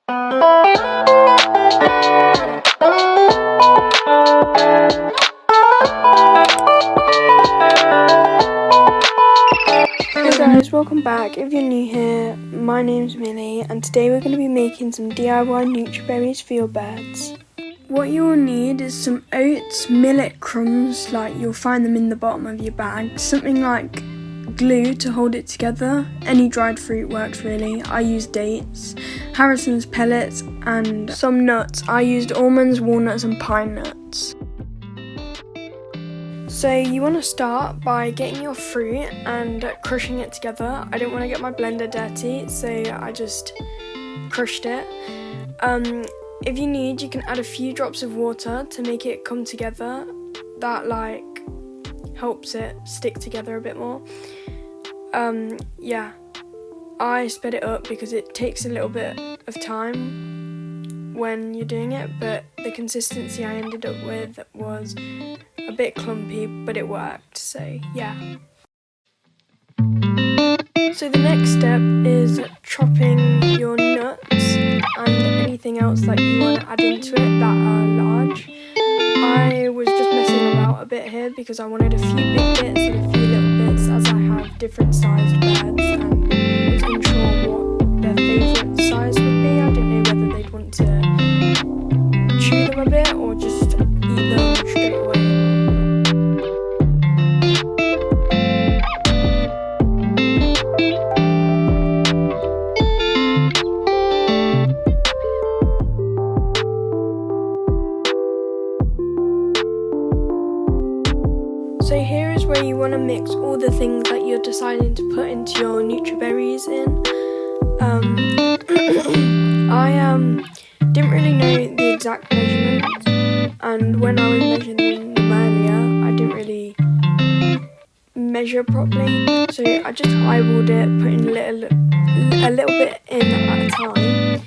Hey guys, welcome back. If you're new here, my name's Millie and today we're going to be making some DIY nutriberries for your birds. What you will need is some oats, millet crumbs, like you'll find them in the bottom of your bag, something like glue to hold it together. Any dried fruit works really. I used dates, Harrison's pellets and some nuts. I used almonds, walnuts and pine nuts. So you want to start by getting your fruit and crushing it together. I didn't want to get my blender dirty, so I just crushed it. If you need, you can add a few drops of water to make it come together. That helps it stick together a bit more. I sped it up because it takes a little bit of time when you're doing it, but the consistency I ended up with was a bit clumpy, but it worked, so yeah. So the next step is chopping your nuts and anything else that you want to add into it that are large. I was just messing about a bit here because I wanted a few big bits and a few little bits, as I have different sized birds and was unsure what their favourite size would be. I didn't know whether they'd want to chew them a bit or just eat them straight away. So here is where you want to mix all the things that you're deciding to put into your nutriberries in. I didn't really know the exact measurements, and when I was measuring them earlier, I didn't really measure properly. So I just eyeballed it, putting a little bit in at a time.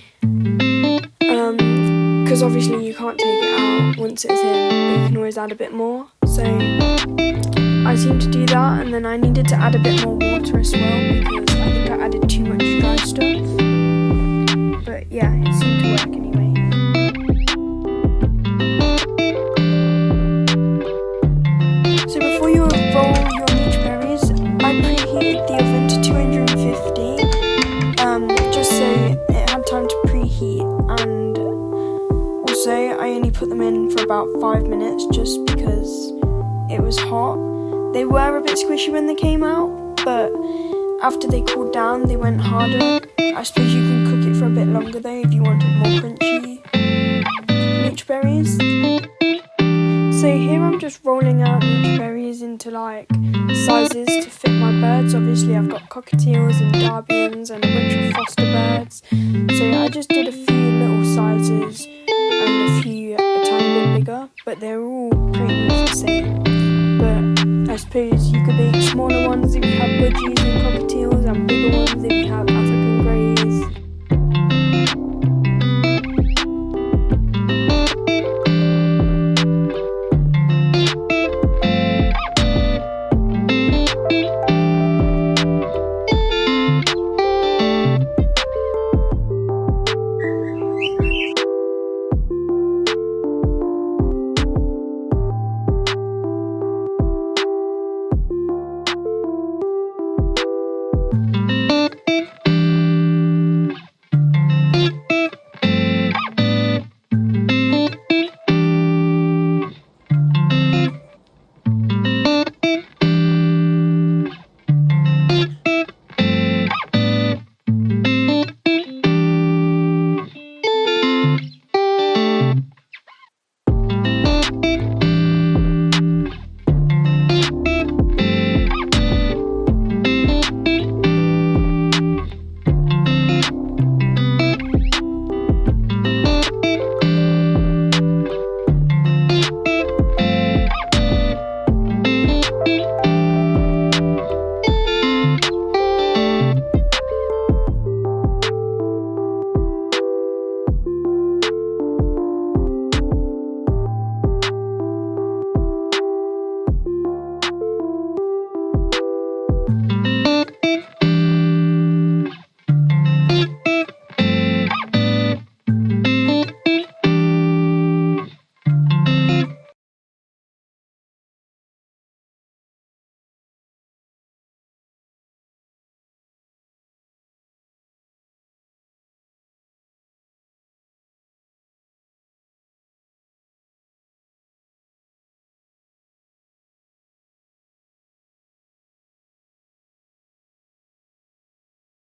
Because obviously you can't take it out once it's in, but you can always add a bit more. So I seemed to do that, and then I needed to add a bit more water as well because I think I added too much dry stuff. But yeah, it seemed to work anyway. So before you roll your nutriberries, I preheated the oven to 250, just so it had time to preheat, and also I only put them in for about 5 minutes just because it was hot. They were a bit squishy when they came out, but after they cooled down, they went harder. I suppose you can cook it for a bit longer though if you wanted more crunchy nutriberries. So here I'm just rolling out nutriberries into sizes to fit my birds. Obviously I've got cockatiels and darbians and a bunch of foster birds. So I just did a few little sizes and a few a tiny bit bigger, but they're all pretty much the same. But I suppose you could make smaller ones if you have budgies and cockatiels, and bigger ones if you have